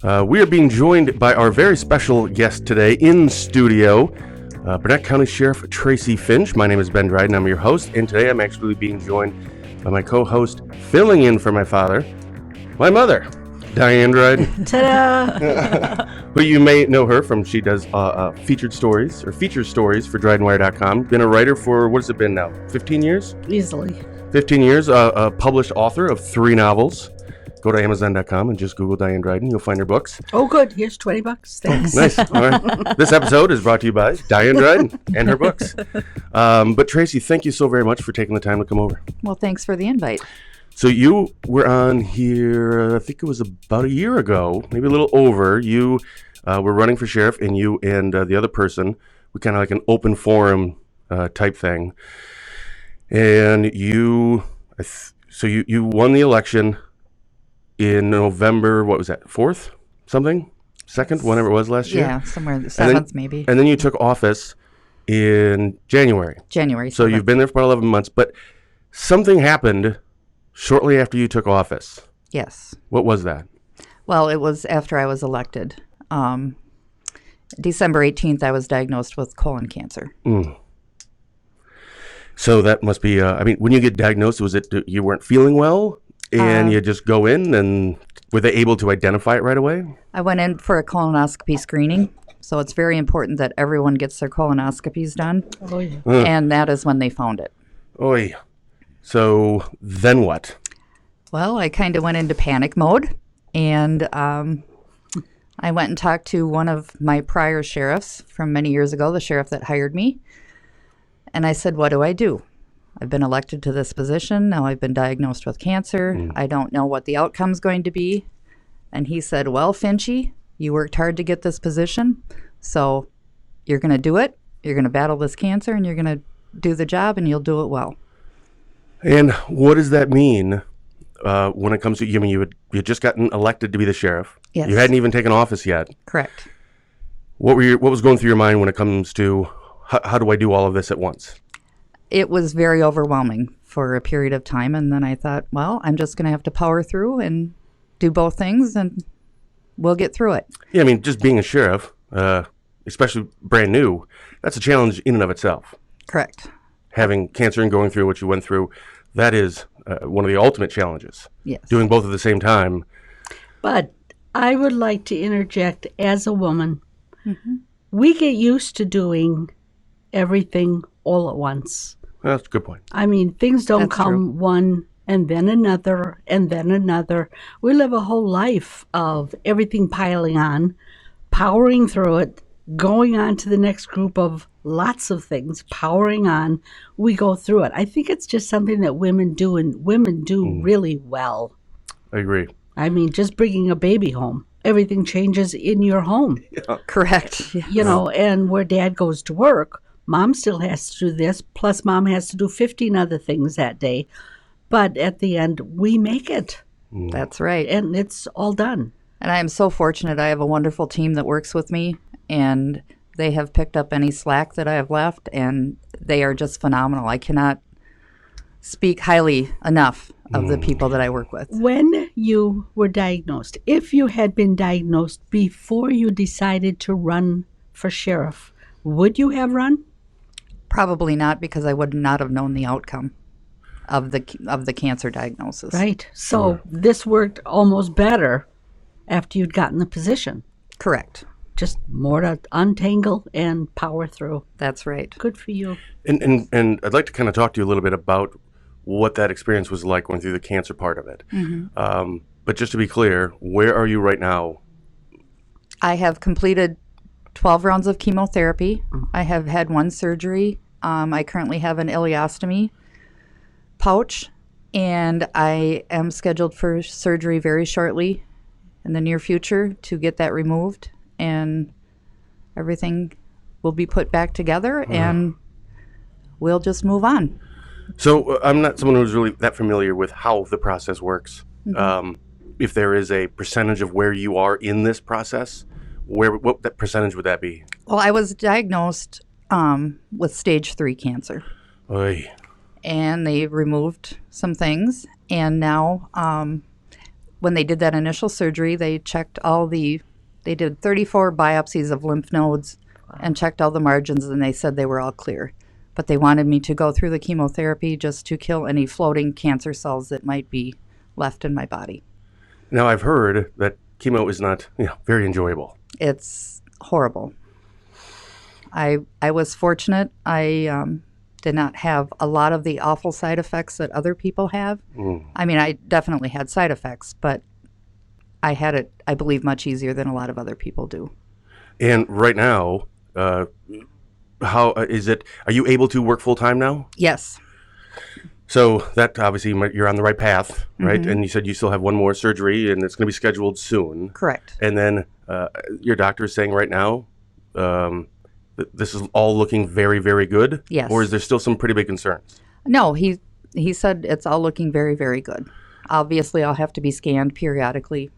We are being joined by our very special guest today in studio, Burnett County Sheriff Tracy Finch. My name is Ben Dryden. I'm your host, and today I'm actually being joined by my co-host, filling in for my father, my mother, Diane Dryden. Ta-da! Who you may know her from, she does feature stories for DrydenWire.com. Been a writer for, what has it been now, 15 years? Easily. 15 years, a published author of 3 novels. Go to Amazon.com and just Google Diane Dryden. You'll find her books. Oh, good. Here's $20. Thanks. Nice. All right. This episode is brought to you by Diane Dryden and her books. But Tracy, thank you so very much for taking the time to come over. Well, thanks for the invite. So you were on here, I think it was about a year ago, maybe a little over. You were running for sheriff, and you and the other person, we kind of like an open forum type thing. And you won the election in November, what was that, 4th? Something? 2nd? Whenever it was last year? Yeah, somewhere the 7th maybe. And then you took office in January. January 7th. So you've been there for about 11 months, but something happened shortly after you took office. Yes. What was that? Well, it was after I was elected. December 18th, I was diagnosed with colon cancer. So that must be, when you get diagnosed, was it you weren't feeling well and you just go in, and were they able to identify it right away? I went in for a colonoscopy screening. So it's very important that everyone gets their colonoscopies done. Oh, yeah. And that is when they found it. Oy. So then what? Well, I kind of went into panic mode, and I went and talked to one of my prior sheriffs from many years ago, the sheriff that hired me. And I said, what do I do? I've been elected to this position. Now I've been diagnosed with cancer. I don't know what the outcome's going to be. And he said, well, Finchy, you worked hard to get this position, so you're going to do it. You're going to battle this cancer, and you're going to do the job, and you'll do it well. And what does that mean when it comes to, you had just gotten elected to be the sheriff. Yes. You hadn't even taken office yet. Correct. What was going through your mind when it comes to how do I do all of this at once? It was very overwhelming for a period of time, and then I thought, well, I'm just going to have to power through and do both things, and we'll get through it. Yeah, just being a sheriff, especially brand new, that's a challenge in and of itself. Correct. Having cancer and going through what you went through, that is one of the ultimate challenges. Yes. Doing both at the same time. But I would like to interject as a woman. We get used to doing everything all at once. That's a good point. Things don't That's come true. one and then another and then another. We live a whole life of everything piling on, powering through it, going on to the next group of lots of things, powering on. We go through it. I think it's just something that women do, and women do really well. I agree. Just bringing a baby home. Everything changes in your home. Correct. And where dad goes to work, mom still has to do this, plus mom has to do 15 other things that day. But at the end, we make it. That's right. And it's all done. And I am so fortunate. I have a wonderful team that works with me, and they have picked up any slack that I have left, and they are just phenomenal. I cannot speak highly enough of the people that I work with. When you were diagnosed, if you had been diagnosed before you decided to run for sheriff, would you have run? Probably not, because I would not have known the outcome of the cancer diagnosis. Right. So this worked almost better after you'd gotten the position. Correct. Just more to untangle and power through. That's right. Good for you. And I'd like to kind of talk to you a little bit about what that experience was like going through the cancer part of it. But just to be clear, where are you right now? I have completed 12 rounds of chemotherapy. I have had 1 surgery. I currently have an ileostomy pouch, and I am scheduled for surgery very shortly in the near future to get that removed, and everything will be put back together, and we'll just move on. So I'm not someone who's really that familiar with how the process works. If there is a percentage of where you are in this process, what that percentage would that be? Well, I was diagnosed with stage 3 cancer. Oy. And they removed some things, and now when they did that initial surgery, they did 34 biopsies of lymph nodes and checked all the margins, and they said they were all clear. But they wanted me to go through the chemotherapy just to kill any floating cancer cells that might be left in my body. Now, I've heard that chemo is not very enjoyable. It's horrible. I was fortunate. I did not have a lot of the awful side effects that other people have. I mean, I definitely had side effects, but I had it, I believe, much easier than a lot of other people do. And right now, how is it? Are you able to work full time now? Yes. So that obviously you're on the right path, right? And you said you still have one more surgery, and it's going to be scheduled soon. Correct. And then your doctor is saying right now, this is all looking very, very good. Yes. Or is there still some pretty big concerns? No, he said it's all looking very, very good. Obviously, I'll have to be scanned periodically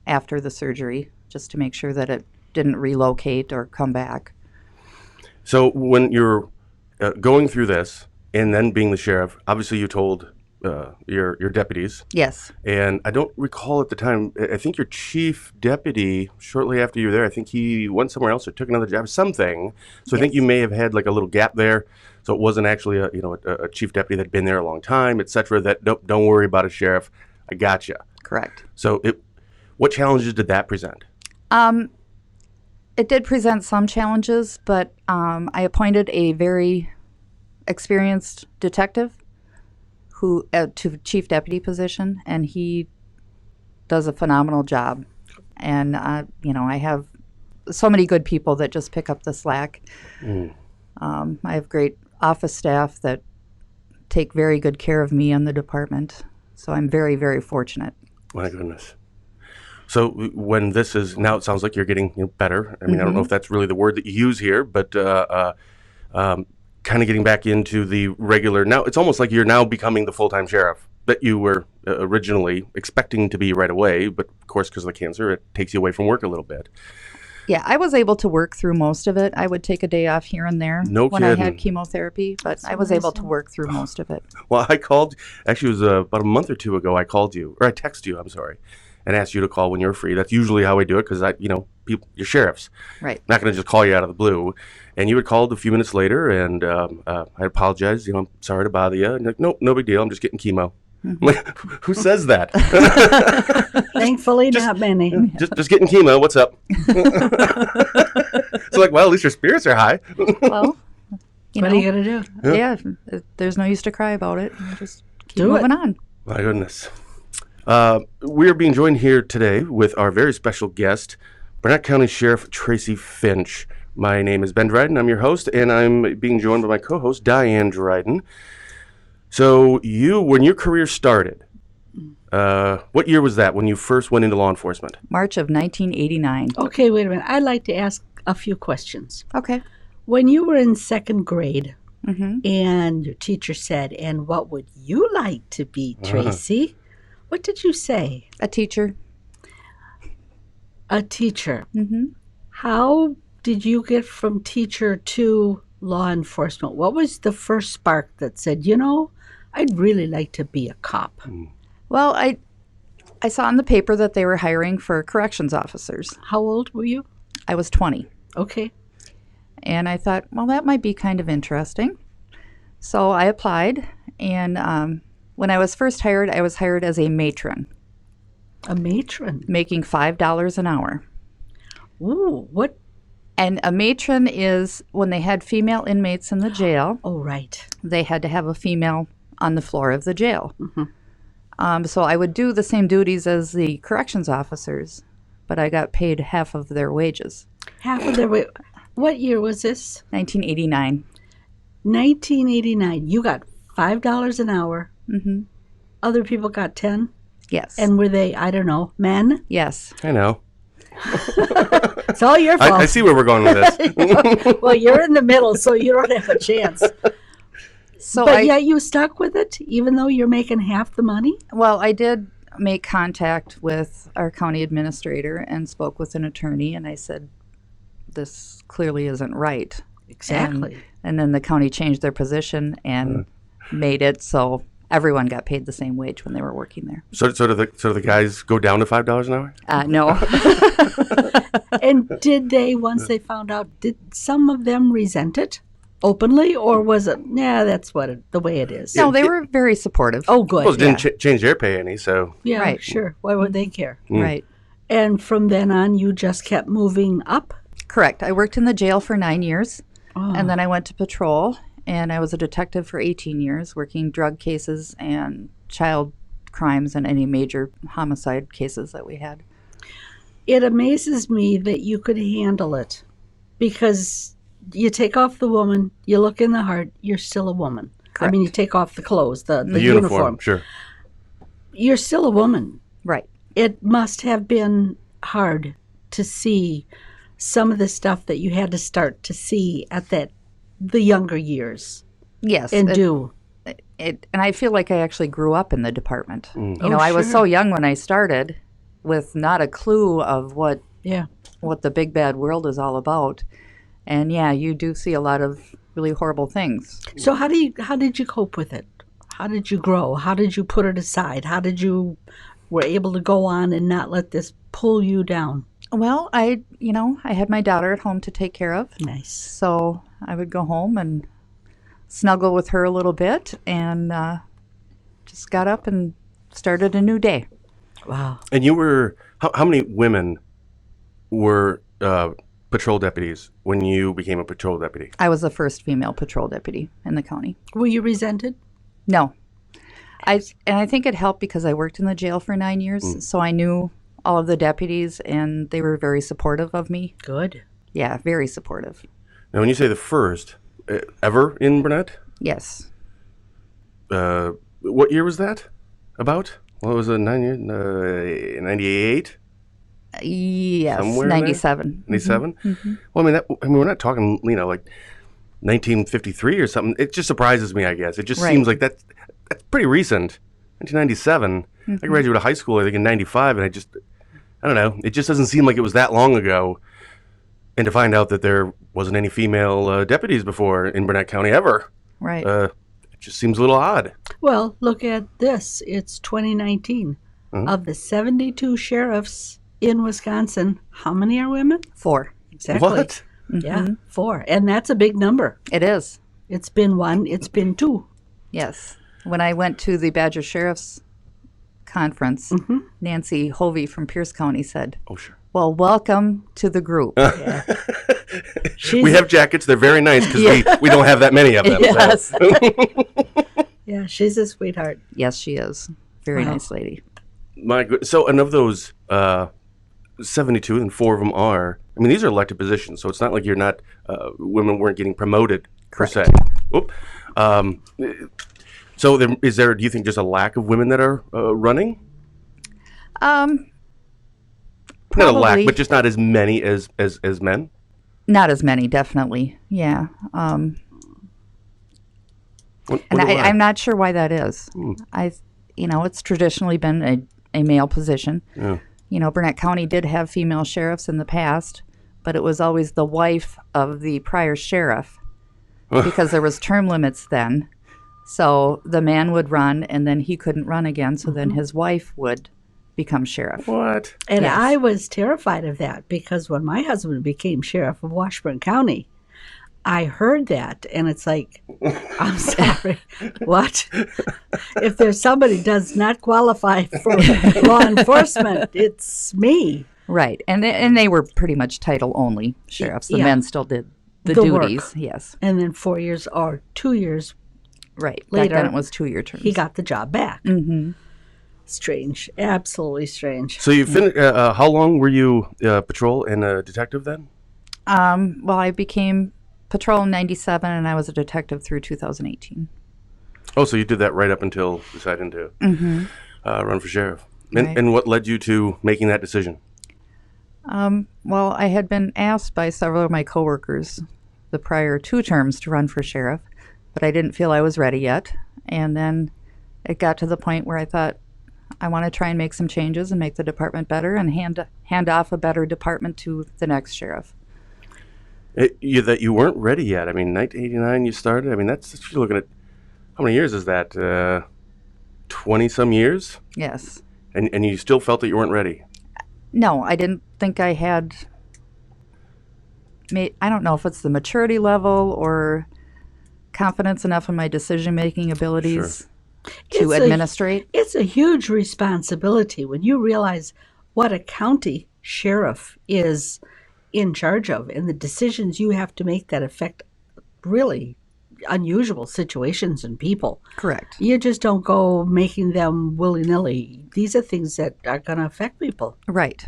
after the surgery just to make sure that it didn't relocate or come back. So when you're going through this and then being the sheriff, obviously you told your deputies. Yes. And I don't recall at the time, I think your chief deputy, shortly after you were there, I think he went somewhere else or took another job or something. So I think you may have had like a little gap there. So it wasn't actually a chief deputy that had been there a long time, et cetera, that don't worry about it, Sheriff. I got you. Correct. So what challenges did that present? It did present some challenges, but I appointed a very experienced detective who to chief deputy position, and he does a phenomenal job. And I have so many good people that just pick up the slack. I have great office staff that take very good care of me and the department. So I'm very, very fortunate. My goodness. So when this is now, it sounds like you're getting better. I mean, I don't know if that's really the word that you use here, but kind of getting back into the regular. Now it's almost like you're now becoming the full-time sheriff that you were originally expecting to be right away. But of course, because of the cancer, it takes you away from work a little bit. Yeah, I was able to work through most of it. I would take a day off here and there when I had chemotherapy, but I was able to work through most of it. Well, I called, actually it was about a month or two ago, I called you, or I texted you, I'm sorry, and asked you to call when you're free. That's usually how I do it because, you're sheriffs. Right. I'm not going to just call you out of the blue. And you had called a few minutes later, and I apologized. I'm sorry to bother you. And you're like, nope, no big deal. I'm just getting chemo. I'm like, who says that? Thankfully, not many. Just getting chemo. What's up? So like, well, at least your spirits are high. Well, what are you going to do? Yeah, there's no use to cry about it. Just keep moving on. My goodness. We are being joined here today with our very special guest, Burnett County Sheriff Tracy Finch. My name is Ben Dryden. I'm your host, and I'm being joined by my co-host, Diane Dryden. So when your career started, what year was that when you first went into law enforcement? March of 1989. Okay, wait a minute. I'd like to ask a few questions. Okay. When you were in second grade and your teacher said, and what would you like to be, Tracy? What did you say? A teacher. A teacher. How did you get from teacher to law enforcement? What was the first spark that said, I'd really like to be a cop? Well, I saw in the paper that they were hiring for corrections officers. How old were you? I was 20. Okay. And I thought, well, that might be kind of interesting. So I applied, and when I was first hired, I was hired as a matron. A matron? Making $5 an hour. Ooh, what? And a matron is when they had female inmates in the jail. Oh, right. They had to have a female on the floor of the jail. So I would do the same duties as the corrections officers, but I got paid half of their wages. Half of their wages. What year was this? 1989. 1989. You got $5 an hour. Other people got 10? Yes. And were they, I don't know, men? Yes. I know. It's all your fault. I see where we're going with this. Well, you're in the middle, so you don't have a chance. But yet you stuck with it, even though you're making half the money? Well, I did make contact with our county administrator and spoke with an attorney, and I said, this clearly isn't right. Exactly. And then the county changed their position and made it so everyone got paid the same wage when they were working there. So do the guys go down to $5 an hour? No. And did they, once they found out, did some of them resent it openly, or was it, yeah, that's the way it is? No, they were very supportive. Oh, good. Well, it didn't change their pay any, so. Yeah, Right. sure. Why would they care? Right. And from then on, you just kept moving up? Correct. I worked in the jail for 9 years, Oh. and then I went to patrol, and I was a detective for 18 years, working drug cases and child crimes and any major homicide cases that we had. It amazes me that you could handle it, because you take off the woman, you look in the heart, you're still a woman. I mean, you take off the clothes, the uniform. Sure. You're still a woman. Right. It must have been hard to see some of the stuff that you had to start to see at the younger years Yes. and do. And I feel like I actually grew up in the department. You Oh, know, I was sure. so young when I started with not a clue of what Yeah. the big bad world is all about. And yeah, you do see a lot of really horrible things. So how did you cope with it? How did you grow? How did you put it aside? How did you were able to go on and not let this pull you down? Well, I had my daughter at home to take care of. Nice. So I would go home and snuggle with her a little bit and just got up and started a new day. Wow. And you were, how many women were patrol deputies when you became a patrol deputy? I was the first female patrol deputy in the county. Were you resented? No. I think it helped because I worked in the jail for 9 years, so I knew all of the deputies, and they were very supportive of me. Good. Yeah, very supportive. Now, when you say the first ever in Burnett, Yes. what year was that about? Well, it was a 9 year, 98? Yes, Somewhere in there? 97. 97? Well, I mean, we're not talking, like 1953 or something. It just surprises me, I guess. It just Right. seems like that's pretty recent. 1997. I graduated high school, I think, in 95, and I don't know. It just doesn't seem like it was that long ago. And to find out that there wasn't any female deputies before in Burnett County ever, Right. it just seems a little odd. Well, look at this. It's 2019. Of the 72 sheriffs in Wisconsin, how many are women? 4. Exactly. What? Yeah, 4. And that's a big number. It is. It's been 1, it's been 2. Yes. When I went to the Badger Sheriff's Conference, Nancy Hovey from Pierce County said, Oh, sure. well, welcome to the group. We have jackets. They're very nice because we don't have that many of them. Yes. Yeah, she's a sweetheart. Yes, she is. Very Wow. nice lady. My good. So, and of those 72, and 4 of them are. I mean, these are elected positions, so it's not like you're not. Women weren't getting promoted per se. Oop. So, is there? Do you think there's a lack of women that are running? Probably Not a lack, but just not as many as men. not as many, definitely. Yeah. And I'm not sure why that is. It's traditionally been a male position. Yeah. Burnett County did have female sheriffs in the past, but it was always the wife of the prior sheriff because there was term limits then. So the man would run, and then he couldn't run again, so then his wife would become sheriff. What? And Yes. I was terrified of that because when my husband became sheriff of Washburn County, I heard that, and it's like, I'm sorry, what? If there's somebody does not qualify for law enforcement, it's me. Right. And they were pretty much title only sheriffs. The Yeah. men still did the work. duties. Yes. And then 4 years or 2 years, Right. Later, Back then it was 2-year terms. he got the job back. Strange, absolutely strange. So you finished. How long were you patrol and a detective then? Well, I became patrol in 97, and I was a detective through 2018. Oh, so you did that right up until deciding to run for sheriff. And, Right. and what led you to making that decision? Well, I had been asked by several of my coworkers the prior 2 terms to run for sheriff, but I didn't feel I was ready yet. And then it got to the point where I thought, I want to try and make some changes and make the department better and hand off a better department to the next sheriff. That you weren't ready yet. I mean, 1989 you started. I mean, you're looking at, how many years is that? 20-some years, Yes. and you still felt that you weren't ready. No, I didn't think I had. I don't know if it's the maturity level or confidence enough in my decision-making abilities to administrate. It's a huge responsibility when you realize what a county sheriff is in charge of and the decisions you have to make that affect really unusual situations and people. Correct. You just don't go making them willy-nilly. These are things that are going to affect people. Right.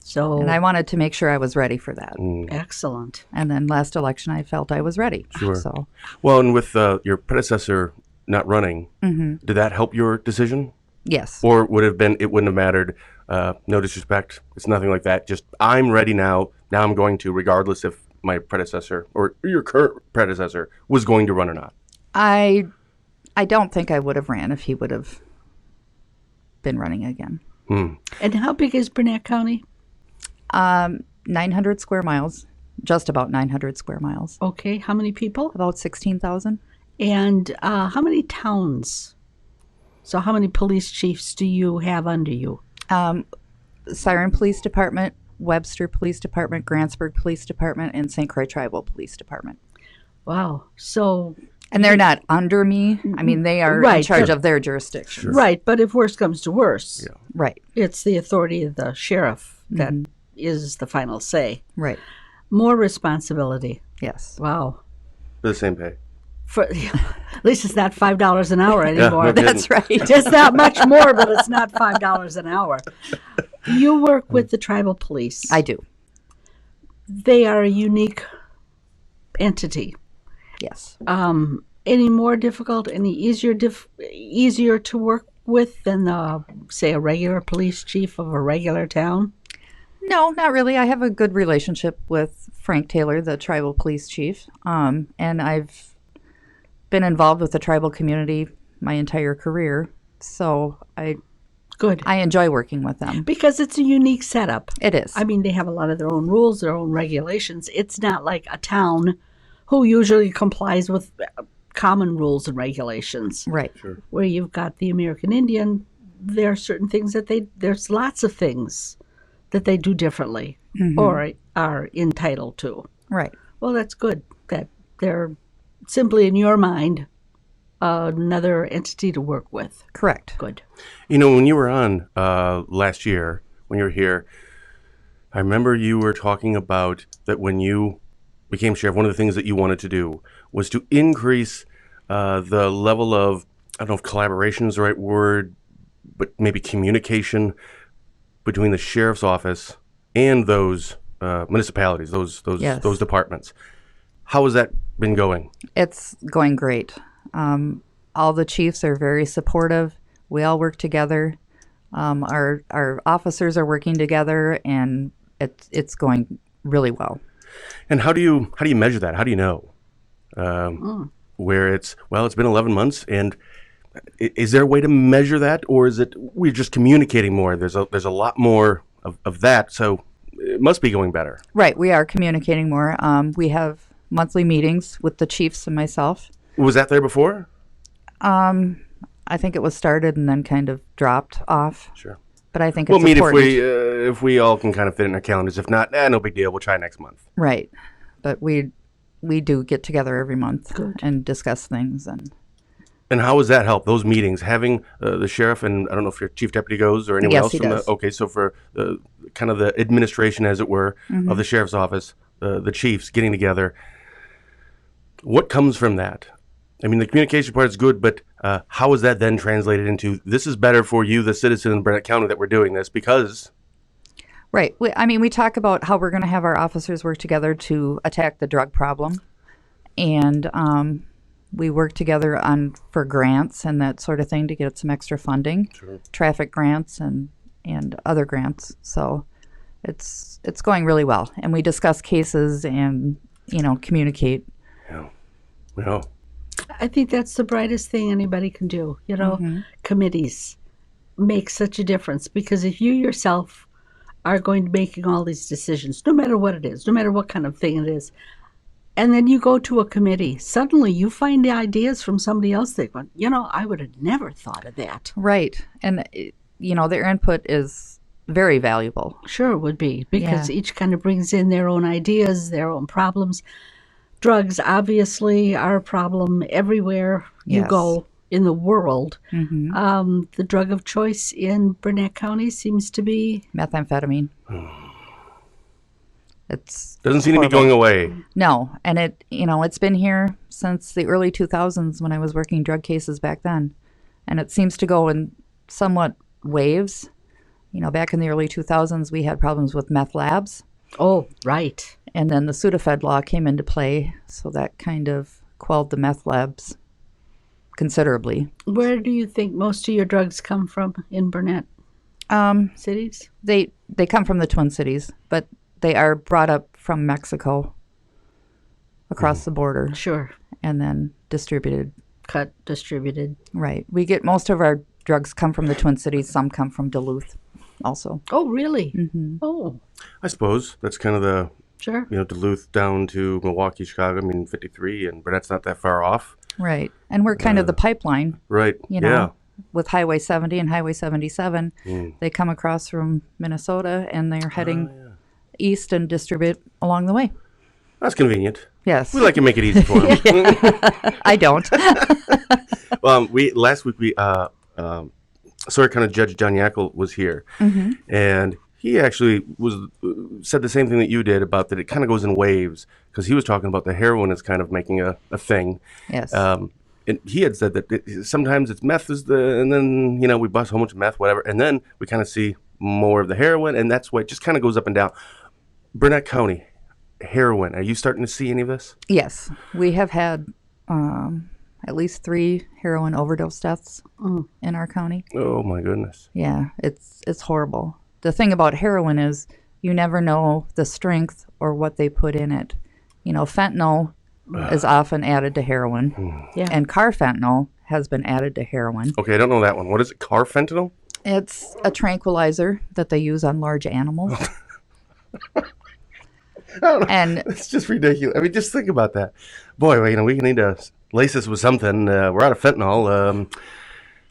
So, And I wanted to make sure I was ready for that. excellent. And then last election, I felt I was ready. Sure. So, Well, and with your predecessor not running, did that help your decision? yes. Or would have been, it wouldn't have mattered? No disrespect. It's nothing like that. Just, I'm ready now. Now I'm going to, regardless if my predecessor or your current predecessor was going to run or not. I don't think I would have ran if he would have been running again. And how big is Burnett County? 900 square miles, just about 900 square miles, Okay, how many people? about 16,000. And how many towns? So how many police chiefs do you have under you? Siren Police Department, Webster Police Department, Grantsburg Police Department, and St. Croix Tribal Police Department. Wow. So, And they're not under me. I mean, they are in Right. charge of their jurisdiction. right, but if worse comes to worse, Right, it's the authority of the sheriff that is the final say. right. More responsibility. Yes. Wow. For the same pay. For, at least it's not $5 an hour anymore. no kidding. That's right. It's not much more, but it's not $5 an hour. You work with the tribal police. I do. They are a unique entity. Yes. Any more difficult, any easier to work with than, say, a regular police chief of a regular town? No, not really. I have a good relationship with Frank Taylor, the tribal police chief, and I've been involved with the tribal community my entire career, so Good. I enjoy working with them. Because it's a unique setup. It is. I mean, they have a lot of their own rules, their own regulations. It's not like a town who usually complies with common rules and regulations. Right. Where you've got the American Indian, there are certain things that there's lots of things that they do differently or are entitled to. Right. Well, that's good that they're simply, in your mind, another entity to work with. Correct. Good. You know, when you were on last year, when you were here, I remember you were talking about that when you became sheriff, one of the things that you wanted to do was to increase the level of, I don't know if collaboration is the right word, but maybe communication between the sheriff's office and those municipalities, those Yes. those departments. How has that been going? It's going great. All the chiefs are very supportive. We all work together. Our officers are working together, and it's going really well. And how do you measure that? How do you know where it's been 11 months, and is there a way to measure that, or is it we're just communicating more? There's a lot more of that, so it must be going better. Right. We are communicating more. We have monthly meetings with the chiefs and myself. Was that there before? I think it was started and then kind of dropped off. Sure. But I think We'll it's meet important. if we all can kind of fit in our calendars. If not, no big deal. We'll try next month. Right. But we do get together every month and discuss things. And how does that help? Those meetings, having the sheriff and I don't know if your chief deputy goes or anyone Yes, else he from does. okay, so for the kind of the administration, as it were, of the sheriff's office, the chiefs getting together. What comes from that? I mean, the communication part is good, but how is that then translated into this is better for you, the citizen in Burnett County, that we're doing this because? Right. We talk about how we're going to have our officers work together to attack the drug problem. And we work together for grants and that sort of thing to get some extra funding, traffic grants and other grants. So it's going really well. And we discuss cases and, communicate. Yeah. I think that's the brightest thing anybody can do. Committees make such a difference because if you yourself are going to be making all these decisions, no matter what it is, no matter what kind of thing it is, And then you go to a committee. Suddenly you find the ideas from somebody else that go, I would have never thought of that. Right. And, their input is very valuable. Sure, it would be, because each kind of brings in their own ideas, their own problems. Drugs obviously are a problem everywhere you go in the world. The drug of choice in Burnett County seems to be methamphetamine. Doesn't seem to be going away. No, and it's been here since the early 2000s when I was working drug cases back then, and it seems to go in somewhat waves. Back in the early 2000s, we had problems with meth labs. Oh, right. And then the Sudafed law came into play, so that kind of quelled the meth labs considerably. Where do you think most of your drugs come from in Burnett cities? They come from the Twin Cities, but they are brought up from Mexico across the border. Sure. And then distributed. Distributed. Right. We get most of our drugs come from the Twin Cities. Some come from Duluth also. Oh, really? Mm-hmm. Oh. I suppose that's kind of the, sure. Duluth down to Milwaukee, Chicago, 53, and Burnett's not that far off. Right. And we're kind of the pipeline. Right. With Highway 70 and Highway 77. They come across from Minnesota and they're heading east and distribute along the way. That's convenient. Yes. We like to make it easy for them. I don't. Last week we County Judge John Yackel was here, and he actually said the same thing that you did about that it kind of goes in waves, because he was talking about the heroin is kind of making a thing. Yes. And he had said that sometimes it's meth and then we bust a whole bunch of meth, whatever, and then we kind of see more of the heroin, and that's why it just kind of goes up and down. Burnett County, heroin. Are you starting to see any of this? Yes, we have had at least 3 heroin overdose deaths in our county. Oh my goodness. Yeah, it's horrible. The thing about heroin is you never know the strength or what they put in it. Fentanyl is often added to heroin, and carfentanil has been added to heroin. Okay, I don't know that one. What is it? Carfentanil? It's a tranquilizer that they use on large animals. And it's just ridiculous. I mean, just think about that. Boy, we need to lace this with something. We're out of fentanyl.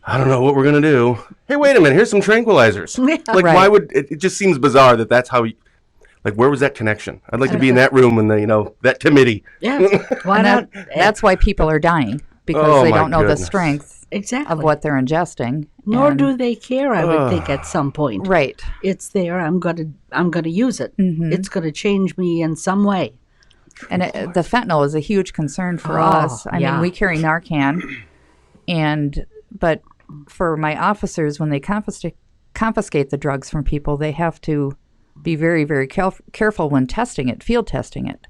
I don't know what we're going to do. Hey, wait a minute. Here's some tranquilizers. Why would it just seems bizarre that's how where was that connection? I'd like to be in that room and that committee. Yeah. Why not? That's why people are dying, because they don't know the strength exactly of what they're ingesting. Nor do they care, I would think, at some point. Right. It's there. I'm gonna use it. It's gonna change me in some way. And the fentanyl is a huge concern for us. I mean, we carry Narcan, but for my officers, when they confiscate the drugs from people, they have to be very, very careful when field testing it.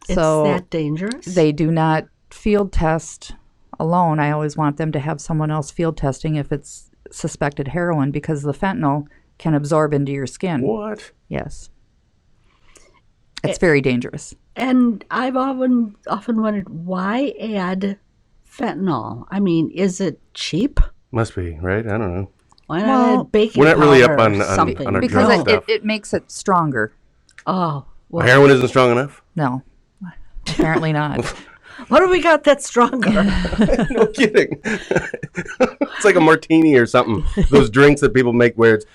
It's that dangerous? They do not field test alone. I always want them to have someone else field testing if it's suspected heroin, because the fentanyl can absorb into your skin. What? Yes. It's very dangerous. And I've often wondered, why add fentanyl? I mean, is it cheap? Must be, right? I don't know. Why not add baking we're not really up powder on something? our because drug stuff. it makes it stronger. Oh. Well, heroin isn't strong enough? No. Apparently not. What do we got that's stronger? No kidding. It's like a martini or something. Those drinks that people make where it's,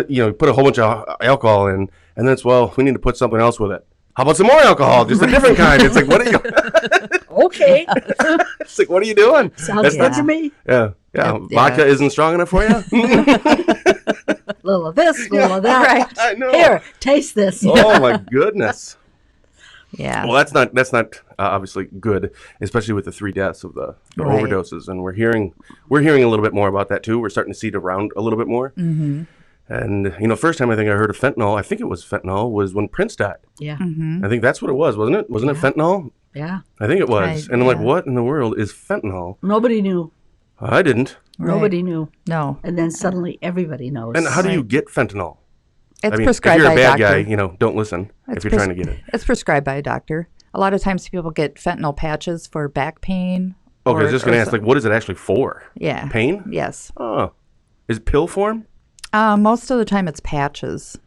you put a whole bunch of alcohol in, and then it's, we need to put something else with it. How about some more alcohol? Just a different kind. It's like, what are you? Okay. It's like, what are you doing? Sounds good to me. Yeah. Vodka isn't strong enough for you? Little of this, little of that. Right. I know. Here, taste this. Oh my goodness. Yeah. Well, that's not obviously good, especially with the 3 deaths of the overdoses, and we're hearing a little bit more about that too. We're starting to see it around a little bit more. Mm-hmm. And first time I think I heard of fentanyl, I think it was fentanyl, was when Prince died. Yeah. Mm-hmm. I think that's what it was, wasn't it? Wasn't it fentanyl? Yeah. I think it was. And I'm like, what in the world is fentanyl? Nobody knew. I didn't. Right. Nobody knew. No. And then suddenly everybody knows. And how do you get fentanyl? It's prescribed by a doctor. If you're a bad guy, don't listen if you're trying to get it. It's prescribed by a doctor. A lot of times people get fentanyl patches for back pain. Okay, I was just going to ask, what is it actually for? Yeah. Pain? Yes. Oh. Is it pill form? Most of the time it's patches.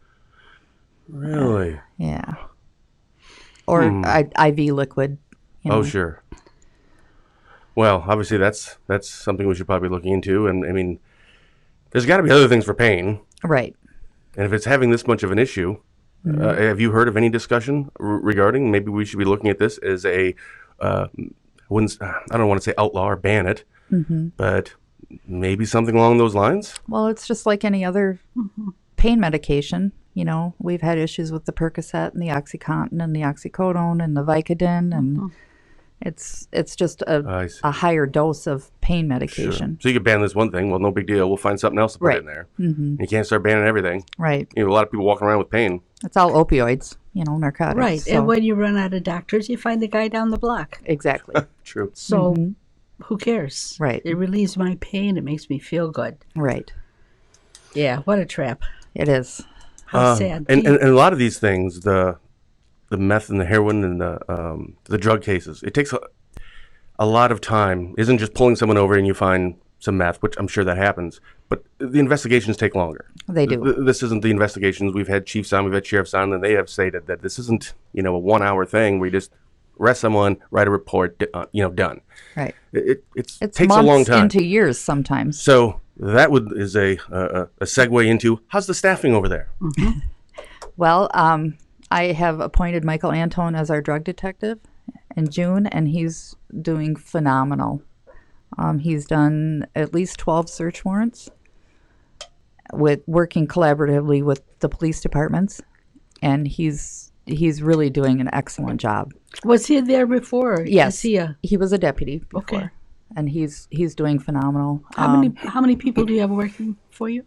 Really? Yeah. Or or IV liquid. Oh, sure. Well, obviously that's something we should probably look into. And I mean, there's got to be other things for pain. Right. And if it's having this much of an issue, have you heard of any discussion regarding maybe we should be looking at this as a, I don't want to say outlaw or ban it, but maybe something along those lines? Well, it's just like any other pain medication. You know, we've had issues with the Percocet and the OxyContin and the oxycodone and the Vicodin, and it's just a higher dose of pain medication. Sure. So you could ban this one thing. Well, no big deal. We'll find something else to put in there. You can't start banning everything. Right. You know, a lot of people walking around with pain. It's all opioids, you know, narcotics. Right. So. And when you run out of doctors, you find the guy down the block. Exactly. True. So who cares? Right. It relieves my pain. It makes me feel good. Right. Yeah. What a trap. It is. How sad. And a lot of these things, the meth and the heroin and the drug cases, it takes a lot of time. Isn't just pulling someone over and you find some meth, which I'm sure that happens, but the investigations take longer. They do. This isn't the investigations. We've had chiefs on, we've had sheriffs on, and they have stated that this isn't, you know, a 1 hour thing where you just arrest someone, write a report, done. Right. It It's takes months a long time. into years sometimes. So that is a segue into how's the staffing over there? Well, I have appointed Michael Antone as our drug detective in June, and he's doing phenomenal. He's done at least 12 search warrants with working collaboratively with the police departments, and he's really doing an excellent job. Was he there before? Yes, Is he was a deputy before, Okay. and he's doing phenomenal. How many people do you have working for you?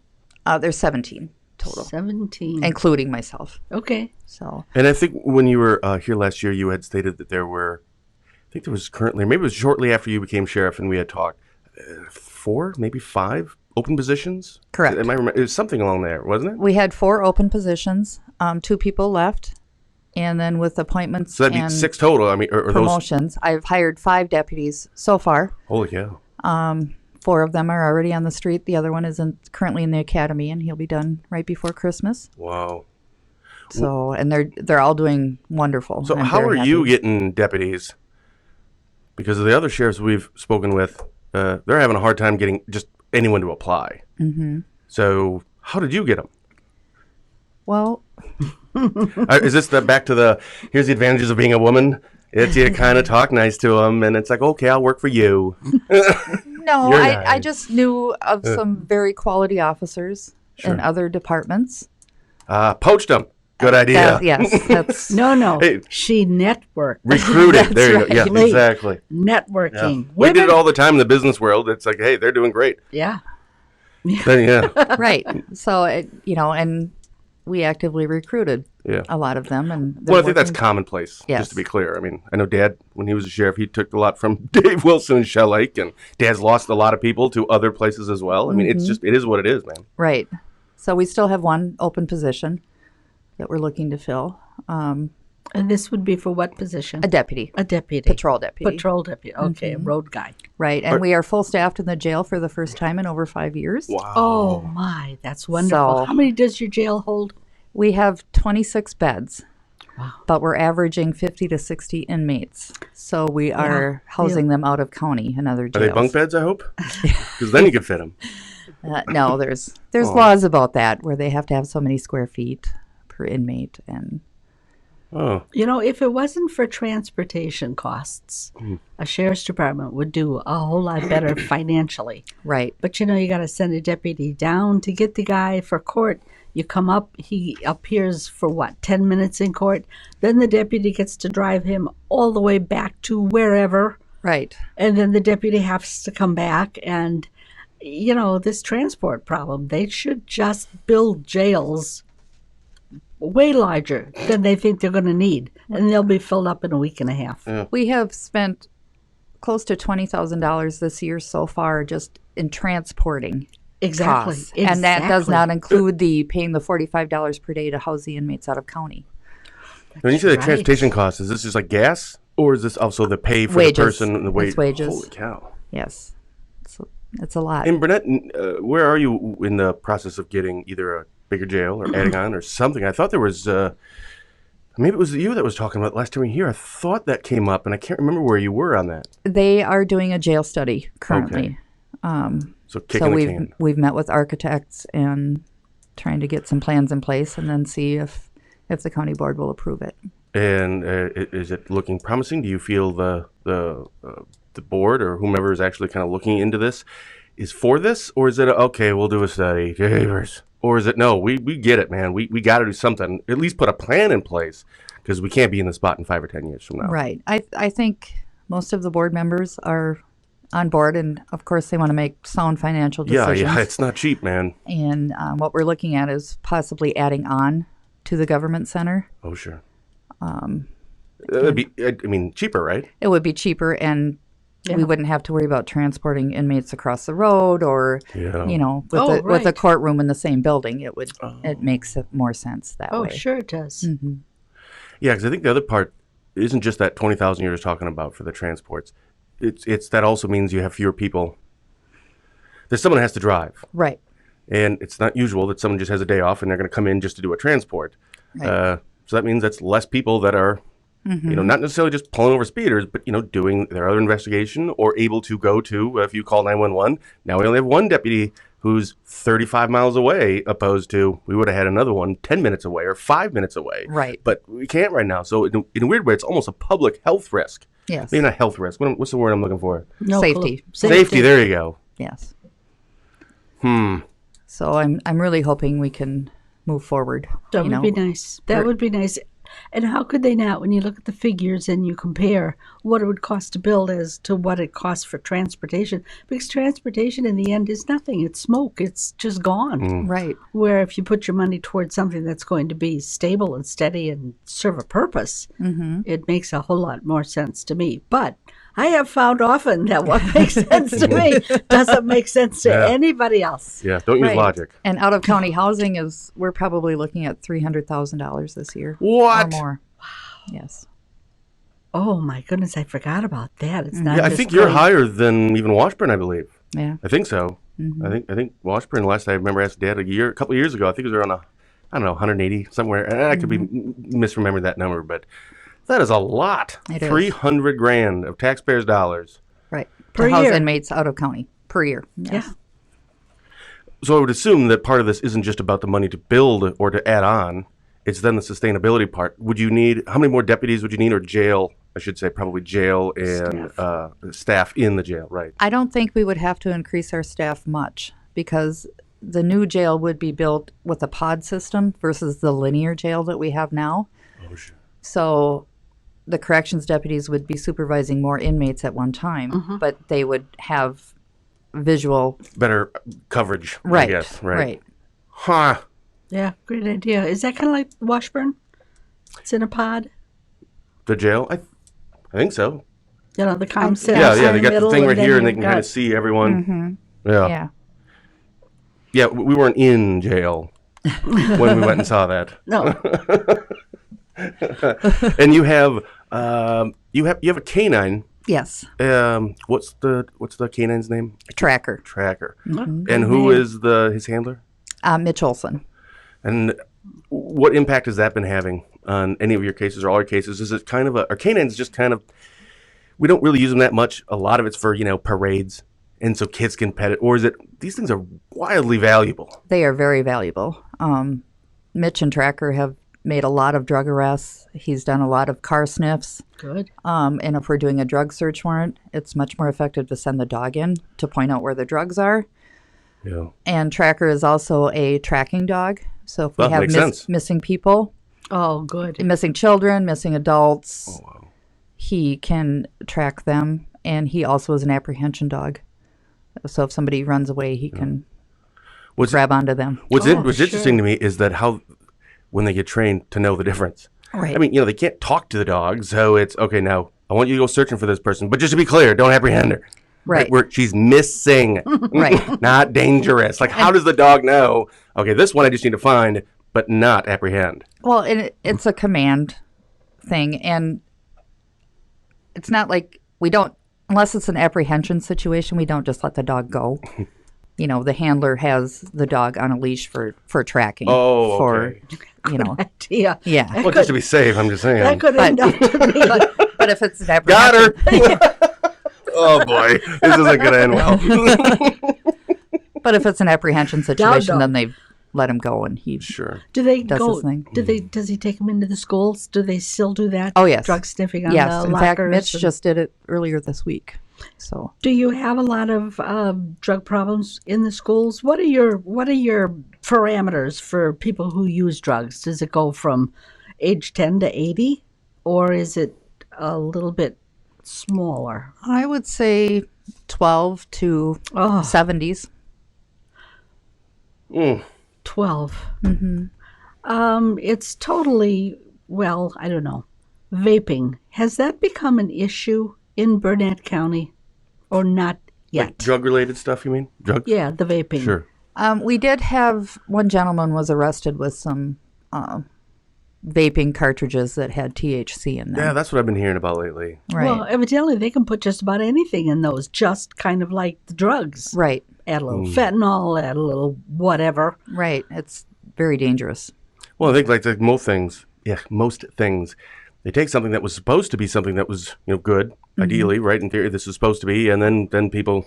There's 17 total, 17. including myself. Okay. So And I think when you were here last year, you had stated that there were, I think there was currently, maybe it was shortly after you became sheriff and we had talked, 4, maybe 5 open positions? Correct. It was something along there, wasn't it? we had 4 open positions. 2 people left, and then with appointments So that'd be and 6 total. I mean, or those, promotions, I've hired 5 deputies so far. holy cow. 4 of them are already on the street. The other one is currently in the academy, and he'll be done right before Christmas. Wow. So, and they're all doing wonderful. So I'm how very are you happy. getting deputies? Because of the other sheriffs we've spoken with, they're having a hard time getting just anyone to apply. So how did you get them? Well, Is this back to here's the advantages of being a woman? It's you kind of talk nice to them, and it's like, okay, I'll work for you. no, You're I nice. just knew of some very quality officers in other departments. Poached them. Good idea. Yes, that's No. Hey. She networked. Recruited. There you go. Yeah, right. exactly. Networking. We did it Women- all the time in the business world. It's like, hey, they're doing great. Yeah. Then, yeah. right. So, and we actively recruited Yeah. a lot of them. And Well, I think they're that's working- commonplace, Yes. just to be clear. I mean, I know Dad, when he was a sheriff, he took a lot from Dave Wilson and Shell Lake, and Dad's lost a lot of people to other places as well. I mean, it is what it is, man. Right. So we still have one open position that we're looking to fill. And this would be for what position? A deputy, A deputy. patrol deputy. Patrol deputy. Okay, a road guy. Right. And we are full staffed in the jail for the first time in over 5 years. Wow. Oh my, that's wonderful. So- How many does your jail hold? We have 26 beds, but we're averaging 50 to 60 inmates. So we are housing them out of county in other Are jails. they bunk beds, I hope? Because then you can fit them. No, there's laws about that where they have to have so many square feet per inmate. And Oh, You know, if it wasn't for transportation costs, a sheriff's department would do a whole lot better financially. right. But you know, you got to send a deputy down to get the guy for court. You come up, he appears for 10 minutes in court. Then the deputy gets to drive him all the way back to wherever. Right. And then the deputy has to come back. And, you know, this transport problem, they should just build jails way larger than they think they're going to need. And they'll be filled up in a week and a half. We have spent close to $20,000 this year so far just in transporting Exactly. costs. And that does Exactly. not include paying the $45 per day to house the inmates out of county. when you say the right. transportation costs, is this just like gas, or is this also the pay for Wages. the person and the wage? It's wages. Holy cow! Yes. It's a lot. And Burnett, where are you in the process of getting either a bigger jail or adding on or something? I thought there was Maybe it was you that was talking about it last time we were here. I thought that came up, and I can't remember where you were on that. They are doing a jail study currently. So kicking the can. We've met with architects and trying to get some plans in place, and then see if the county board will approve it. And is it looking promising? Do you feel the board or whomever is actually kind of looking into this is for this, or is it okay? We'll do a study, Javers. Or is it, no, we get it, man. We got to do something. At least put a plan in place, because we can't be in the spot in 5 or 10 years from now. Right. I think most of the board members are on board, and of course they want to make sound financial decisions. Yeah, it's not cheap, man. And what we're looking at is possibly adding on to the government center. Oh, sure. It would be, cheaper, right? It would be cheaper, and we wouldn't have to worry about transporting inmates across the road, or with a courtroom in the same building. It makes it more sense that way. Oh, sure it does. Mm-hmm. Yeah, because I think the other part isn't just that 20,000 you're talking about for the transports. It's that also means you have fewer people. There's someone that has to drive. Right. And it's not usual that someone just has a day off and they're going to come in just to do a transport. Right. So that means that's less people that are, not necessarily just pulling over speeders, but, doing their other investigation or able to go to, if you call 911, now we only have one deputy who's 35 miles away, opposed to we would have had another one 10 minutes away or 5 minutes away. Right. But we can't right now. So in a weird way, it's almost a public health risk. Yes. Maybe not health risk. What's the word I'm looking for? No Safety. Safety. There you go. Yes. So I'm really hoping we can move forward. That would be nice. That would be nice. And how could they not, when you look at the figures and you compare what it would cost to build as to what it costs for transportation? Because transportation in the end is nothing. It's smoke. It's just gone. Right. Where if you put your money towards something that's going to be stable and steady and serve a purpose, it makes a whole lot more sense to me. But I have found often that what makes sense to me doesn't make sense to anybody else. Yeah, don't use logic. And out-of-county housing we're probably looking at $300,000 this year. What? Or more. Wow. Yes. Oh, my goodness, I forgot about that. It's not I think you're higher than even Washburn, I believe. Yeah. I think so. I think Washburn, last I remember asked Dad a couple of years ago, I think it was around 180 somewhere. And I could be misremembering that number, but that is a lot. It is. $300,000 of taxpayers' dollars. Right. Per to house year. inmates out of county per year. Yes. Yeah. So I would assume that part of this isn't just about the money to build or to add on. It's then the sustainability part. How many more deputies would you need, or jail? I should say probably jail and staff in the jail, right? I don't think we would have to increase our staff much, because the new jail would be built with a pod system versus the linear jail that we have now. Oh, sure. So the corrections deputies would be supervising more inmates at one time, but they would have visual... Better coverage, right, I guess. Right. Huh. Yeah, great idea. Is that kind of like Washburn? It's in a pod? The jail? I think so. The comm center. Yeah, they got the thing right here and they can kind of see everyone. Yeah. Yeah, we weren't in jail when we went and saw that. No. And you have a canine. Yes. What's the canine's name? Tracker. And who is his handler? Mitch Olson. And what impact has that been having on any of your cases or all your cases? Is it kind of are canines just kind of, we don't really use them that much. A lot of it's for, parades. And so kids can pet it. Or is it, these things are wildly valuable? They are very valuable. Mitch and Tracker have made a lot of drug arrests. He's done a lot of car sniffs. Good. And if we're doing a drug search warrant, it's much more effective to send the dog in to point out where the drugs are. Yeah. And Tracker is also a tracking dog. So if we have missing people, missing children, missing adults, he can track them. And he also is an apprehension dog. So if somebody runs away, he can grab onto them. What's interesting to me is that how, when they get trained, to know the difference. Right. I mean, they can't talk to the dog, so it's, okay, now I want you to go searching for this person, but just to be clear, don't apprehend her. Right. Where she's missing. Right. Not dangerous. Like, how does the dog know, okay, this one I just need to find, but not apprehend? Well, it's a command thing, and it's not like we don't, unless it's an apprehension situation, we don't just let the dog go. the handler has the dog on a leash for tracking. Oh, for, okay. Yeah. Yeah. Well, just to be safe, I'm just saying. That could end up to be. But if it's an Got her. apprehension, Oh boy, this isn't gonna end well. but if it's an apprehension situation, dog. then they let him go, and he Sure. Do they does go? his thing. Does he take them into the schools? Do they still do that? Oh, yes. Drug sniffing on Yes, the in lockers. fact, Mitch and- just did it earlier this week. So Do you have a lot of drug problems in the schools? What are your parameters for people who use drugs? Does it go from age 10 to 80, or is it a little bit smaller? I would say 12 to Oh, 70s. 12. It's totally, well, I don't know. Vaping, has that become an issue in Burnett County or not yet? Like drug-related stuff, you mean? Drugs? Yeah, the vaping. Sure. We did have one gentleman was arrested with some vaping cartridges that had THC in them. Yeah, that's what I've been hearing about lately. Right. Well, evidently they can put just about anything in those, just kind of like the drugs. Right. Add a little fentanyl, add a little whatever. Right. It's very dangerous. Well, I think like most things, they take something that was supposed to be something that was, good, ideally, right? In theory, this is supposed to be, and then people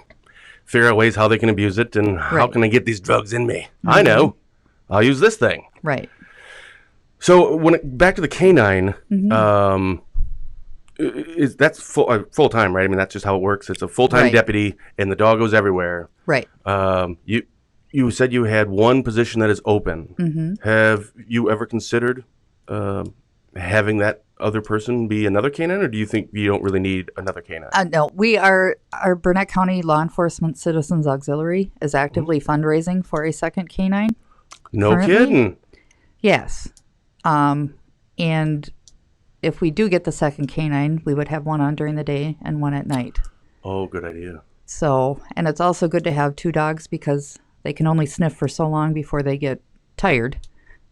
figure out ways how they can abuse it and how Right. can I get these drugs in me? I know. I'll use this thing. Right. So back to the canine, that's full time, right? I mean, that's just how it works. It's a full-time Right. deputy, and the dog goes everywhere. Right. You said you had one position that is open. Have you ever considered having that other person be another canine, or do you think you don't really need another canine? No, our Burnett County Law Enforcement Citizens Auxiliary is actively fundraising for a second canine. No currently? kidding. Yes. And if we do get the second canine, we would have one on during the day and one at night. Oh, good idea. So, and it's also good to have two dogs because they can only sniff for so long before they get tired.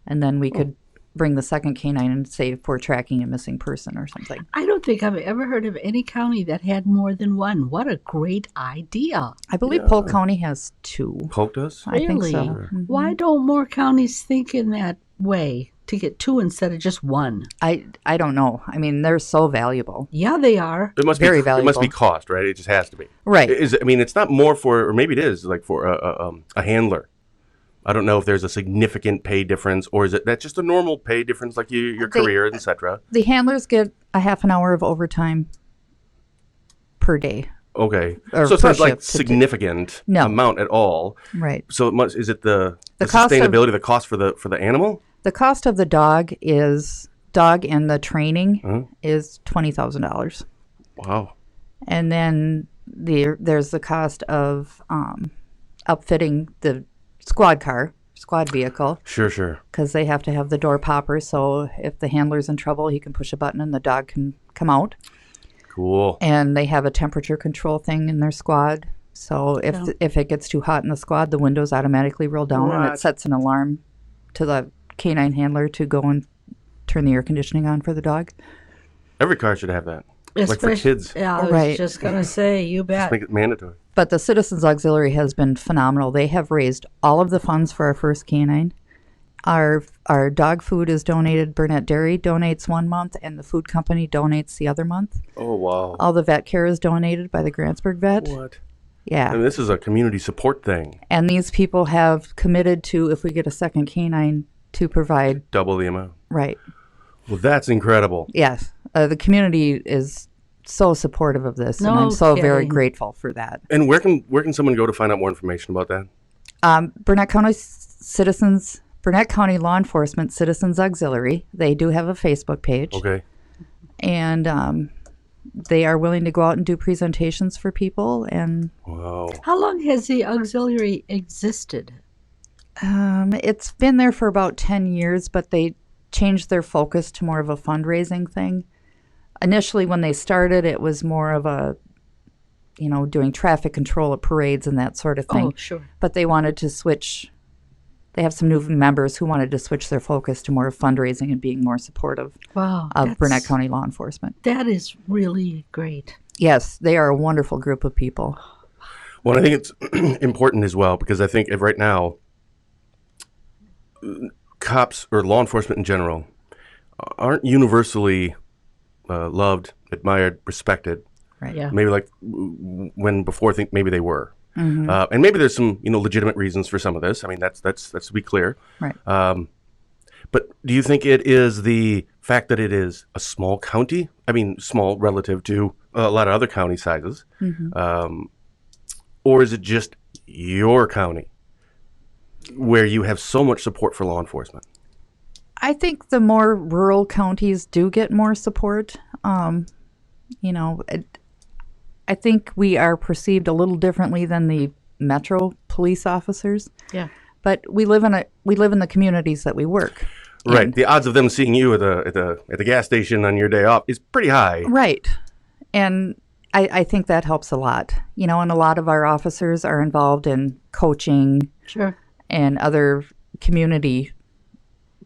And then we could bring the second canine and say for tracking a missing person or something. I don't think I've ever heard of any county that had more than one. What a great idea. I believe Polk County has two. Polk does? I think Really? so. Mm-hmm. Why don't more counties think in that way to get two instead of just one? I don't know. I mean, they're so valuable. Yeah, they are. It must Very be. It must be valuable. cost, right? It just has to be. Right. It's not more for, or maybe it is like for a handler. I don't know if there's a significant pay difference, or is it that's just a normal pay difference, like your career, etc. The handlers get a half an hour of overtime per day. Okay, Or so it's per not like shift to- significant No. amount at all. Right. So is it the cost of- sustainability, the cost for the animal? The cost of the dog and the training is $20,000. Wow. And then there's the cost of upfitting the squad vehicle, Sure. because they have to have the door popper. So if the handler's in trouble, he can push a button and the dog can come out. Cool. And they have a temperature control thing in their squad. So if it gets too hot in the squad, the windows automatically roll down and What? it sets an alarm to the canine handler to go and turn the air conditioning on for the dog. Every car should have that. Like for Especially- kids. Yeah, I was Right. just going to say, you bet. Make it mandatory. But the Citizens Auxiliary has been phenomenal. They have raised all of the funds for our first canine. Our dog food is donated. Burnett Dairy donates 1 month, and the food company donates the other month. Oh, wow. All the vet care is donated by the Grantsburg vet. What? Yeah. I mean, this is a community support thing. And these people have committed to, if we get a second canine, to provide, Double the amount. right. Well, that's incredible. Yes. The community is so supportive of this, and No I'm so very kidding. grateful for that. And where can someone go to find out more information about that? Burnett County Law Enforcement Citizens Auxiliary, they do have a Facebook page. Okay. And they are willing to go out and do presentations for people. And Wow. How long has the auxiliary existed? it's been there for about 10 years, but they changed their focus to more of a fundraising thing. Initially, when they started, it was more of a, doing traffic control at parades and that sort of thing. Oh, sure. But they wanted to switch. They have some new members who wanted to switch their focus to more of fundraising and being more supportive Wow. of Burnett County law enforcement. That is really great. Yes, they are a wonderful group of people. Well, I think it's important as well because I think right now, cops or law enforcement in general aren't universally loved, admired, respected. Right. Yeah. Maybe like when before, I think maybe they were, and maybe there's some legitimate reasons for some of this. I mean, that's to be clear. Right. But do you think it is the fact that it is a small county? I mean, small relative to a lot of other county sizes, or is it just your county where you have so much support for law enforcement? I think the more rural counties do get more support. I think we are perceived a little differently than the metro police officers. Yeah. But we live in the communities that we work. Right. in. The odds of them seeing you at the gas station on your day off is pretty high. Right. And I think that helps a lot. And a lot of our officers are involved in coaching Sure. and other community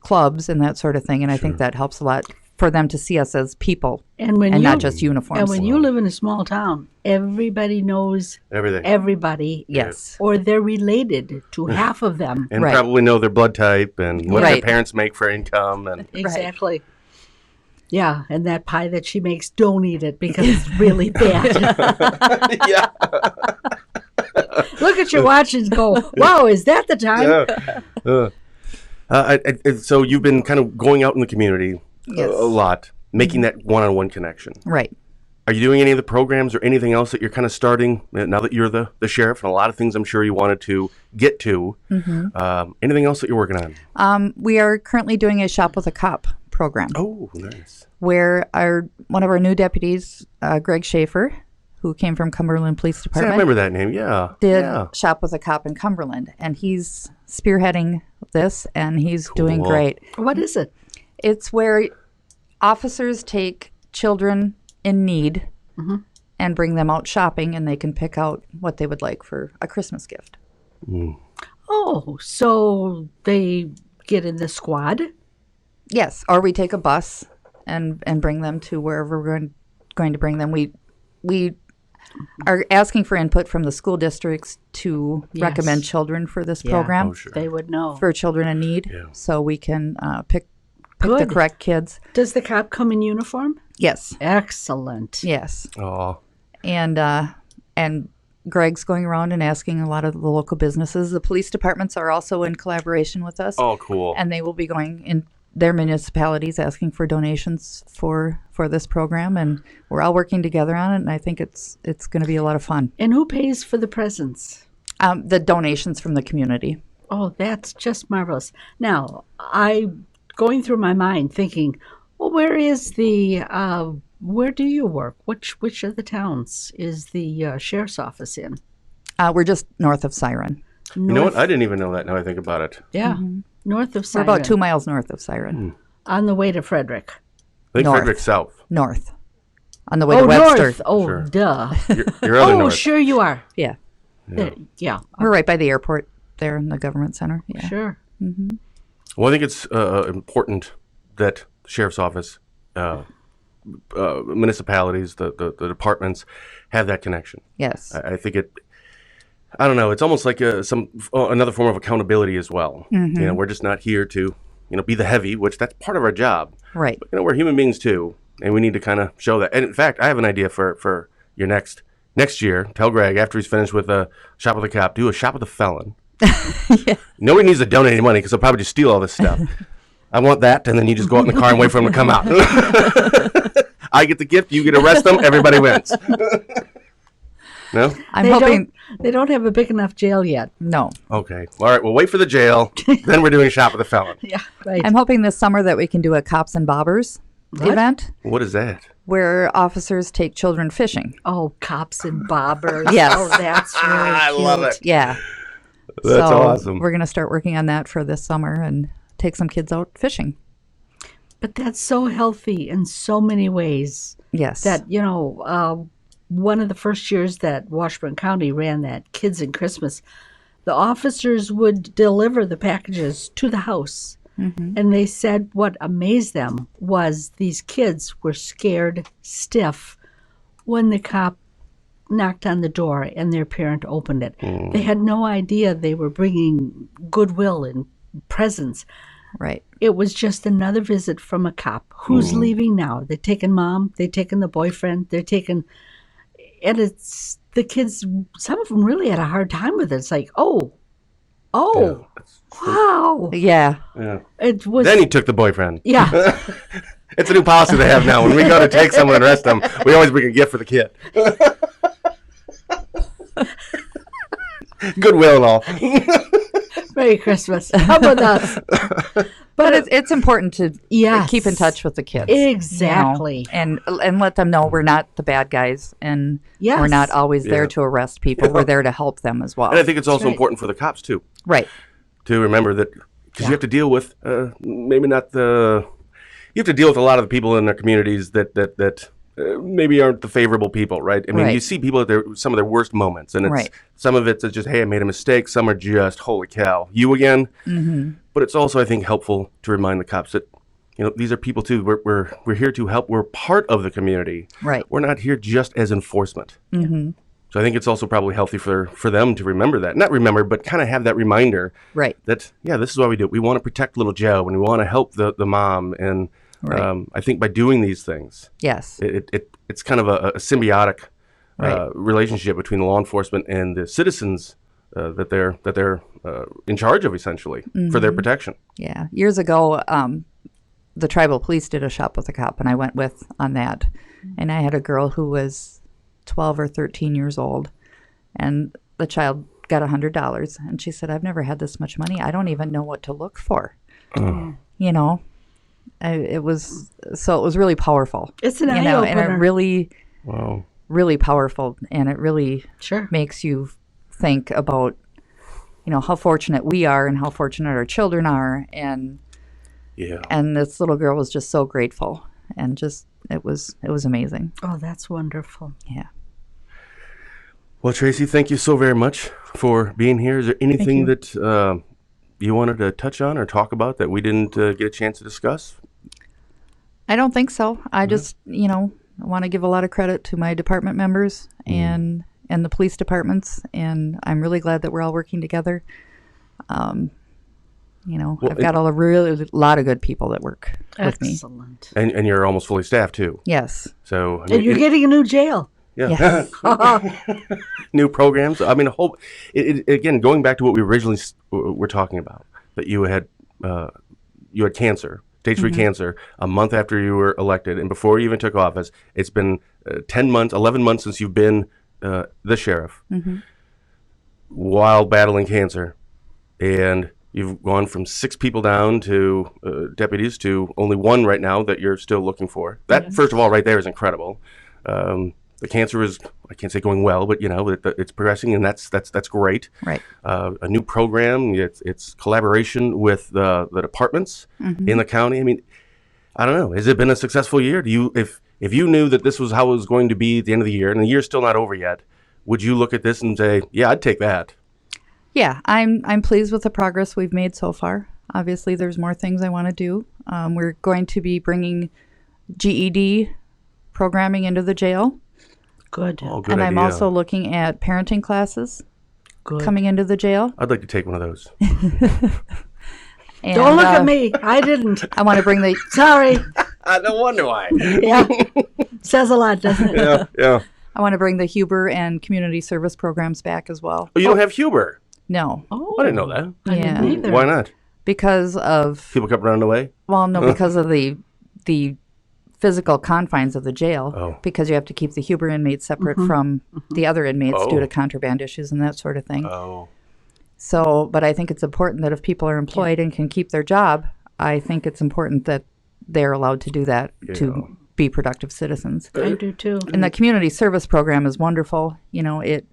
clubs and that sort of thing. And I think that helps a lot for them to see us as people And when and you, not just uniforms. And when you live in a small town, everybody knows Everything. everybody, Yes. or they're related to half of them. And Right. probably know their blood type and what their Right. parents make for income. And Exactly. Yeah, and that pie that she makes, don't eat it because it's really bad. yeah. Look at your watch and go, wow, is that the time? So you've been kind of going out in the community Yes. a lot, making that one-on-one connection. Right. Are you doing any of the programs or anything else that you're kind of starting now that you're the sheriff, and a lot of things I'm sure you wanted to get to? Anything else that you're working on? We are currently doing a Shop with a Cop program Oh, nice. where one of our new deputies, Greg Schaefer, who came from Cumberland Police See, I Department, remember that name. Yeah. did Yeah. Shop with a Cop in Cumberland. And he's spearheading this, and he's doing Cool. great. What is it? It's where officers take children in need and bring them out shopping, and they can pick out what they would like for a Christmas gift. Oh, so they get in the squad? Yes, or we take a bus and bring them to wherever we're going to bring them. We are asking for input from the school districts to Yes. recommend children for this Yeah. program Oh, sure. They would know. for children in need, Yeah. so we can pick the Good. correct kids. Does the cop come in uniform? Yes, Excellent. yes, Oh, and Greg's going around and asking a lot of the local businesses. The police departments are also in collaboration with us. oh, cool. And they will be going in their municipalities asking for donations for this program, and we're all working together on it, and I think it's going to be a lot of fun. And who pays for the presents? The donations from the community. Oh, that's just marvelous. Now, going through my mind thinking, well, where do you work? Which of the towns is the sheriff's office in? We're just north of Siren. You know what? I didn't even know that now I think about it. Yeah, north of We're Siren. about 2 miles north of Siren. On the way to Frederick. I think North. Frederick South. North. On the way Oh, to Webster. north. Oh, Sure. duh. Your other Oh, north. sure you are. Yeah. Yeah, We're right by the airport there in the government center. Yeah. sure. Well, I think it's important that the sheriff's office, municipalities, the departments have that connection. Yes. I think I don't know. It's almost like another form of accountability as well. We're just not here to, be the heavy, which that's part of our job. Right. But, we're human beings too, and we need to kind of show that. And in fact, I have an idea for your next year. Tell Greg after he's finished with a Shop with a Cop, do a Shop with a Felon. Nobody needs to donate any money because they'll probably just steal all this stuff. I want that, and then you just go out in the car and wait for them to come out. I get the gift, you get to arrest them, everybody wins. No? I'm They hoping. They don't have a big enough jail yet. No. Okay. All right. We'll wait for the jail. Then we're doing Shop with a Felon. Yeah, right. I'm hoping this summer that we can do a Cops and Bobbers event What is that? where officers take children fishing. Oh, cops and bobbers. Yes. Oh, that's really I cute. love it. Yeah. That's so awesome. We're going to start working on that for this summer and take some kids out fishing. But that's so healthy in so many ways Yes. that, one of the first years that Washburn County ran that Kids in Christmas, the officers would deliver the packages to the house. And they said what amazed them was these kids were scared stiff when the cop knocked on the door and their parent opened it. They had no idea they were bringing goodwill and presents. Right. It was just another visit from a cop. Who's leaving now? They're taking mom, they're taking the boyfriend, they're taking, and it's the kids, some of them really had a hard time with it. It's like, oh, wow. Yeah. Yeah. It was, Then he took the boyfriend. yeah. It's a new policy they have now. When we go to take someone and arrest them, we always bring a gift for the kid. Goodwill and all. Merry Christmas. How about us? But it's important to Yes. keep in touch with the kids. Exactly. You know, and let them know we're not the bad guys, and Yes. we're not always there to arrest people. We're there to help them as well. And I think it's also right. important for the cops, too, Right. to remember that, because you have to deal with maybe not the, you have to deal with a lot of the people in their communities that maybe aren't the favorable people, right? I mean, Right. you see people at some of their worst moments, and it's Right. some of it's just, hey, I made a mistake. Some are just, holy cow, you again. Mm-hmm. But it's also, I think, helpful to remind the cops that, you know, these are people too. We're here to help. We're part of the community. Right. We're not here just as enforcement. Mm-hmm. So I think it's also probably healthy for them to remember that. Not remember, but kind of have that reminder. Right. That, yeah, this is why we do it. We want to protect little Joe, and we want to help the mom. And Right. I think by doing these things, Yes. it's kind of a symbiotic relationship between the law enforcement and the citizens that they're in charge of, essentially, for their protection. Yeah. Years ago, the tribal police did a shop with a cop, and I went with on that. And I had a girl who was 12 or 13 years old, and the child got $100, and she said, "I've never had this much money. I don't even know what to look for." You know, it was really powerful. It's an you eye know, and it opener. really, Wow. really powerful, and it really Sure. makes you think about, you know, how fortunate we are and how fortunate our children are, and Yeah. this little girl was just so grateful, and just it was amazing. Oh, that's wonderful. Yeah. Well, Tracy, thank you so very much for being here. Is there anything that you wanted to touch on or talk about that we didn't get a chance to discuss? I don't think so. I just, you know, want to give a lot of credit to my department members and the police departments, and I'm really glad that we're all working together. You know, Well, I've got a lot of good people that work with me. Excellent. And you're almost fully staffed, too. Yes. So, I And mean, you're getting a new jail. yeah. Yes. New programs. I mean, again, going back to what we originally were talking about, that you had cancer, stage 3 cancer, a month after you were elected, and before you even took office. It's been 10 months, 11 months since you've been the sheriff while battling cancer, and you've gone from 6 people down to deputies to only 1 right now that you're still looking for. That, first of all, right there is incredible. The cancer is, I can't say going well, but, you know, it's progressing, and that's great. Right. A new program, it's collaboration with the departments in the county. I mean, I don't know. Has it been a successful year? If you knew that this was how it was going to be at the end of the year, and the year's still not over yet, would you look at this and say, yeah, I'd take that? Yeah, I'm pleased with the progress we've made so far. Obviously, there's more things I want to do. We're going to be bringing GED programming into the jail. Good. Oh, good And idea. I'm also looking at parenting classes Good. coming into the jail. I'd like to take one of those. And, Don't look at me. I didn't. I want to bring the Sorry. No wonder why. Yeah. Says a lot, doesn't it? Yeah. I want to bring the Huber and community service programs back as well. Oh, you don't have Huber? No, Oh, I didn't know that. I Yeah. didn't either. Why not? because of People kept running away? because of the physical confines of the jail. Oh. Because you have to keep the Huber inmates separate from the other inmates due Oh. to contraband issues and that sort of thing. Oh. So, but I think it's important that if people are employed and can keep their job, I think it's important that they're allowed to do that to be productive citizens. I do too. And the community service program is wonderful. You know, it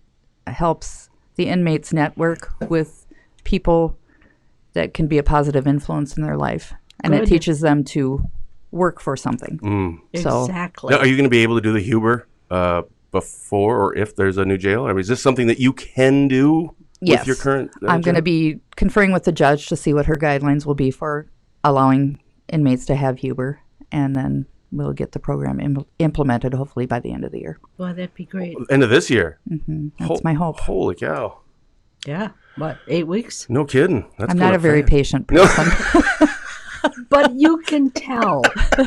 helps the inmates network with people that can be a positive influence in their life. And it Good. teaches them to work for something. So, Exactly. Now, are you going to be able to do the Huber before or if there's a new jail? I mean, is this something that you can do yes, with your current I'm going to be conferring with the judge to see what her guidelines will be for allowing inmates to have Huber. And then we'll get the program implemented hopefully by the end of the year. Well, that'd be great. End of this year. That's my hope. Holy cow! Yeah. What, 8 weeks? No kidding. That's I'm going not a up very fast. patient person. But you can tell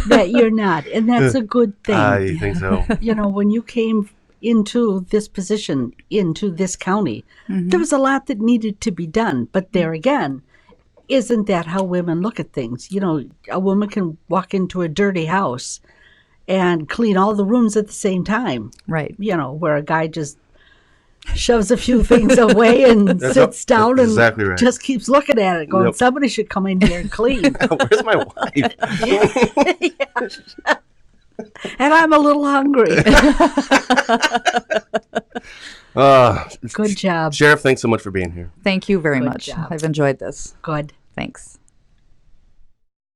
that you're not, and that's a good thing. I think so. You know, when you came into this position, into this county, there was a lot that needed to be done. But there again, isn't that how women look at things? You know, a woman can walk into a dirty house and clean all the rooms at the same time. Right. You know, where a guy just shoves a few things away and sits down that's and exactly right. just keeps looking at it, going, Yep. somebody should come in here and clean. Where's my wife? And I'm a little hungry. Good job. Sheriff, thanks so much for being here. Thank you very Good much. job. I've enjoyed this. Good. Thanks.